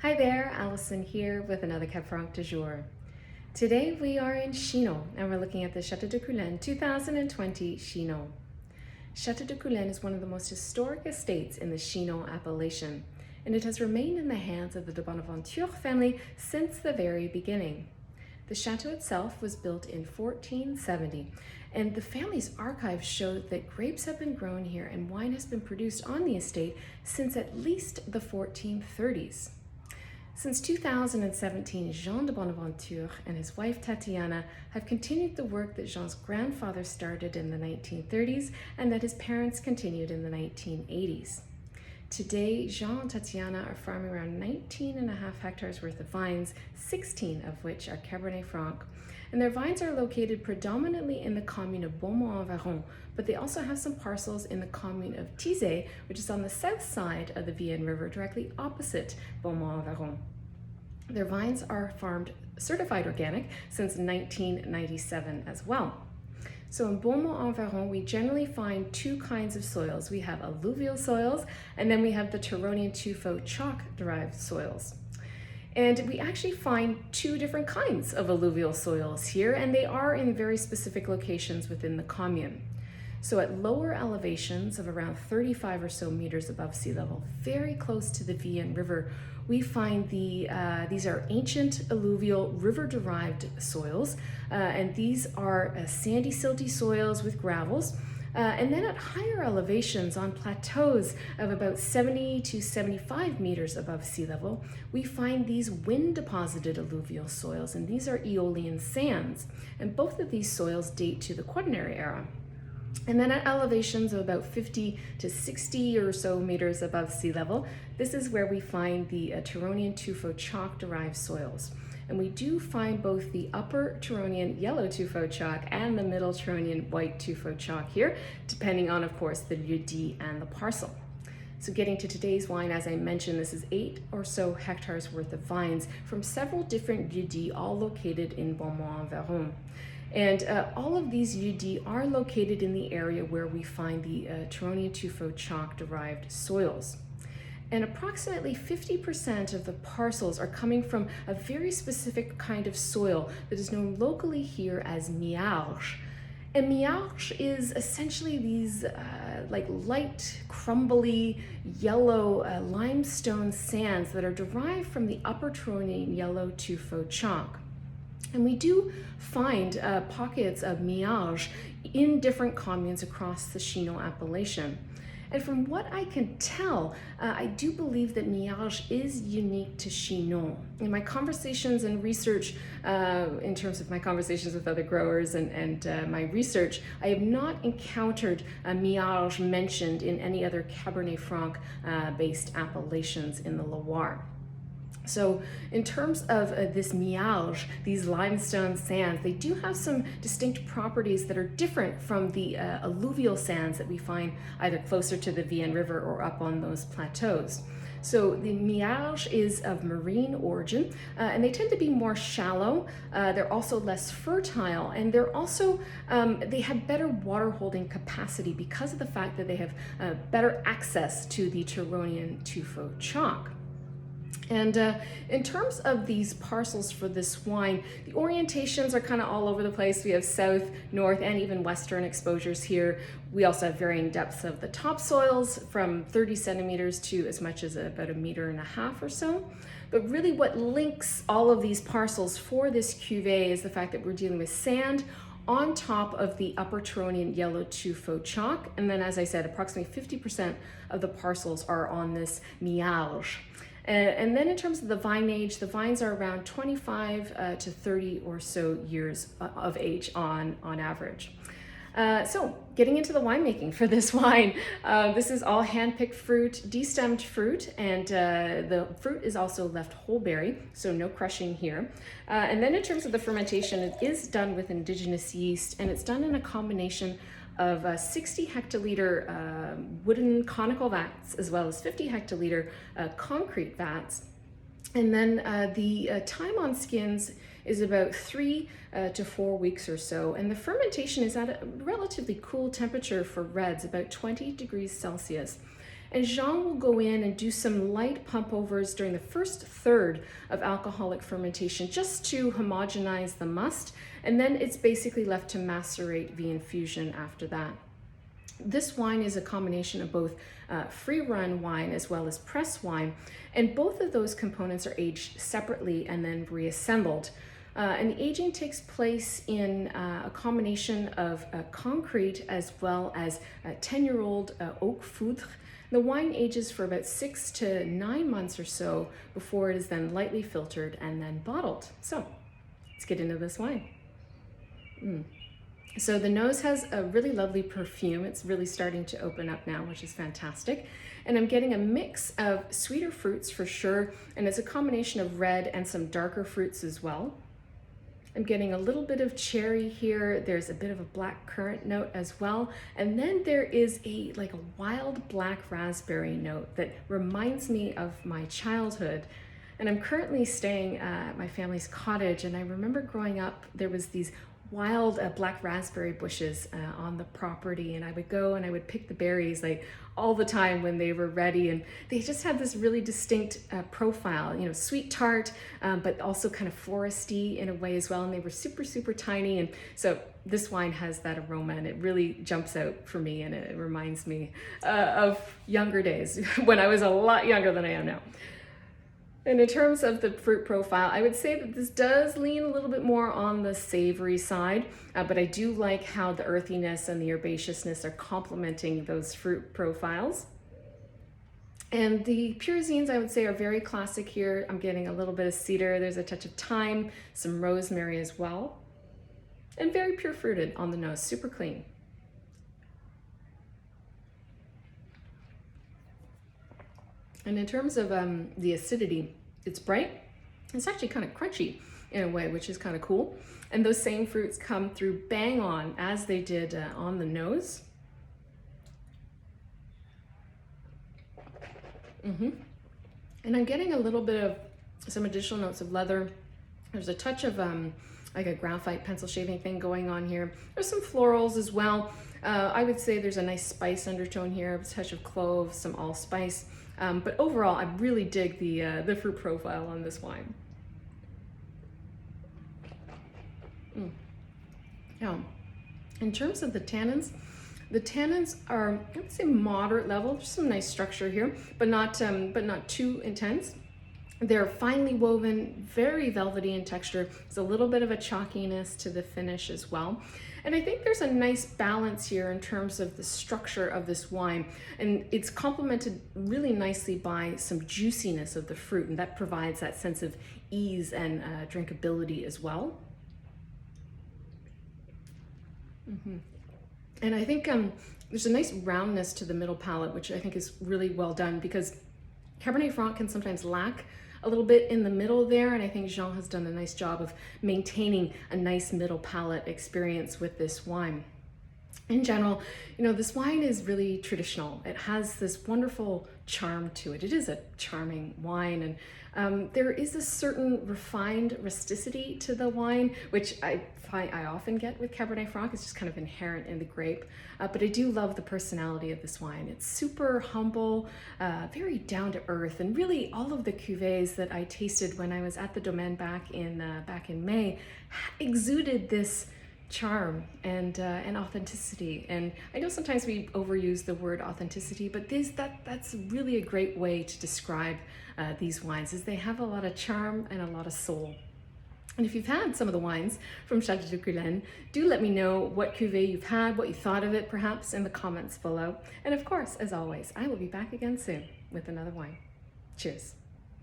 Hi there, Alison here with another Cab Franc du jour. Today we are in Chinon and we're looking at the Château de Coulaine 2020 Chinon. Château de Coulaine is one of the most historic estates in the Chinon appellation, and it has remained in the hands of the Bonnaventure family since the very beginning. The chateau itself was built in 1470, and the family's archives show that grapes have been grown here and wine has been produced on the estate since at least the 1430s. Since 2017, Jean de Bonnaventure and his wife Tatiana have continued the work that Jean's grandfather started in the 1930s and that his parents continued in the 1980s. Today, Jean and Tatiana are farming around 19.5 hectares worth of vines, 16 of which are Cabernet Franc, and their vines are located predominantly in the commune of Beaumont-en-Véron, but they also have some parcels in the commune of Thizay, which is on the south side of the Vienne River, directly opposite Beaumont-en-Véron. Their vines are farmed certified organic since 1997 as well. So in Beaumont-en-Véron, we generally find two kinds of soils. We have alluvial soils, and then we have the Turonian tuffeau chalk-derived soils. And we actually find two different kinds of alluvial soils here, and they are in very specific locations within the commune. So at lower elevations of around 35 or so meters above sea level, very close to the Vienne River, we find these are ancient alluvial river-derived soils, and these are sandy, silty soils with gravels. And then at higher elevations on plateaus of about 70 to 75 meters above sea level, we find these wind-deposited alluvial soils, and these are Aeolian sands. And both of these soils date to the Quaternary era. And then at elevations of about 50 to 60 or so meters above sea level, this is where we find the Turonian tuffeau chalk-derived soils. And we do find both the upper Turonian yellow tuffeau chalk and the middle Turonian white tuffeau chalk here, depending on, of course, the lieu-dit and the parcel. So getting to today's wine, as I mentioned, this is 8 or so hectares worth of vines from several different lieu-dits, all located in Beaumont-en-Véron. And all of these lieu-dits are located in the area where we find the Turonian tuffeau chalk-derived soils. And approximately 50% of the parcels are coming from a very specific kind of soil that is known locally here as Millarges. And Millarges is essentially these like light, crumbly, yellow limestone sands that are derived from the upper Turonian yellow tuffeau chalk. And we do find pockets of Millarges in different communes across the Chinon appellation. And from what I can tell, I do believe that Millarges is unique to Chinon. In my conversations and research, in terms of my conversations with other growers and my research, I have not encountered Millarges mentioned in any other Cabernet Franc based appellations in the Loire. So in terms of this Millarges, these limestone sands, they do have some distinct properties that are different from the alluvial sands that we find either closer to the Vienne River or up on those plateaus. So the Millarges is of marine origin, and they tend to be more shallow. They're also less fertile, and they're also, they have better water holding capacity because of the fact that they have better access to the Turonian tuffeau chalk. And in terms of these parcels for this wine, the orientations are kind of all over the place. We have south, north, and even western exposures here. We also have varying depths of the topsoils from 30 centimeters to as much as about 1.5 meters or so. But really what links all of these parcels for this cuvee is the fact that we're dealing with sand on top of the upper Turonian yellow tuffeau chalk. And then, as I said, approximately 50% of the parcels are on this Millarges. And then in terms of the vine age, the vines are around 25 to 30 or so years of age on average. So getting into the winemaking for this wine, this is all hand-picked fruit, destemmed fruit, and the fruit is also left whole berry, so no crushing here. And then in terms of the fermentation, it is done with indigenous yeast, and it's done in a combination of 60 hectoliter wooden conical vats as well as 50 hectoliter concrete vats. And then the time on skins is about 3 to 4 weeks or so, and the fermentation is at a relatively cool temperature for reds, about 20 degrees Celsius. And Jean will go in and do some light pump overs during the first third of alcoholic fermentation just to homogenize the must. And then it's basically left to macerate via infusion after that. This wine is a combination of both free-run wine as well as press wine, and both of those components are aged separately and then reassembled. And the aging takes place in a combination of concrete as well as 10-year-old oak foudre. The wine ages for about 6 to 9 months or so before it is then lightly filtered and then bottled. So let's get into this wine. So the nose has a really lovely perfume. It's really starting to open up now, which is fantastic. And I'm getting a mix of sweeter fruits for sure, and it's a combination of red and some darker fruits as well. I'm getting a little bit of cherry here. There's a bit of a black currant note as well. And then there is a wild black raspberry note that reminds me of my childhood. And I'm currently staying at my family's cottage, and I remember growing up, there was these wild black raspberry bushes on the property, and I would go and I would pick the berries all the time when they were ready, and they just had this really distinct profile, sweet tart, but also kind of foresty in a way as well, and they were super tiny. And so this wine has that aroma, and it really jumps out for me, and it reminds me of younger days when I was a lot younger than I am now. And in terms of the fruit profile, I would say that this does lean a little bit more on the savory side, but I do like how the earthiness and the herbaceousness are complementing those fruit profiles. And the pyrazines, I would say, are very classic here. I'm getting a little bit of cedar, there's a touch of thyme, some rosemary as well, and very pure fruited on the nose, super clean. And in terms of the acidity, it's bright. It's actually kind of crunchy in a way, which is kind of cool. And those same fruits come through bang on as they did on the nose. And I'm getting a little bit of some additional notes of leather. There's a touch of like a graphite pencil shaving thing going on here. There's some florals as well. I would say there's a nice spice undertone here, a touch of clove, some allspice. But overall, I really dig the fruit profile on this wine. Now, in terms of the tannins are, I would say, moderate level. There's some nice structure here, but not too intense. They're finely woven, very velvety in texture. There's a little bit of a chalkiness to the finish as well. And I think there's a nice balance here in terms of the structure of this wine. And it's complemented really nicely by some juiciness of the fruit, and that provides that sense of ease and drinkability as well. And I think there's a nice roundness to the middle palate, which I think is really well done, because Cabernet Franc can sometimes lack a little bit in the middle there, and I think Jean has done a nice job of maintaining a nice middle palate experience with this wine. In general, this wine is really traditional. It has this wonderful charm to it. It is a charming wine, and there is a certain refined rusticity to the wine, which I often get with Cabernet Franc. It's just kind of inherent in the grape, but I do love the personality of this wine. It's super humble, very down to earth, and really all of the cuvées that I tasted when I was at the Domaine back in May exuded this charm and authenticity. And I know sometimes we overuse the word authenticity, but that's really a great way to describe these wines, is they have a lot of charm and a lot of soul. And if you've had some of the wines from Château de Coulaine, do let me know what cuvée you've had, what you thought of it, perhaps in the comments below. And of course, as always, I will be back again soon with another wine. Cheers.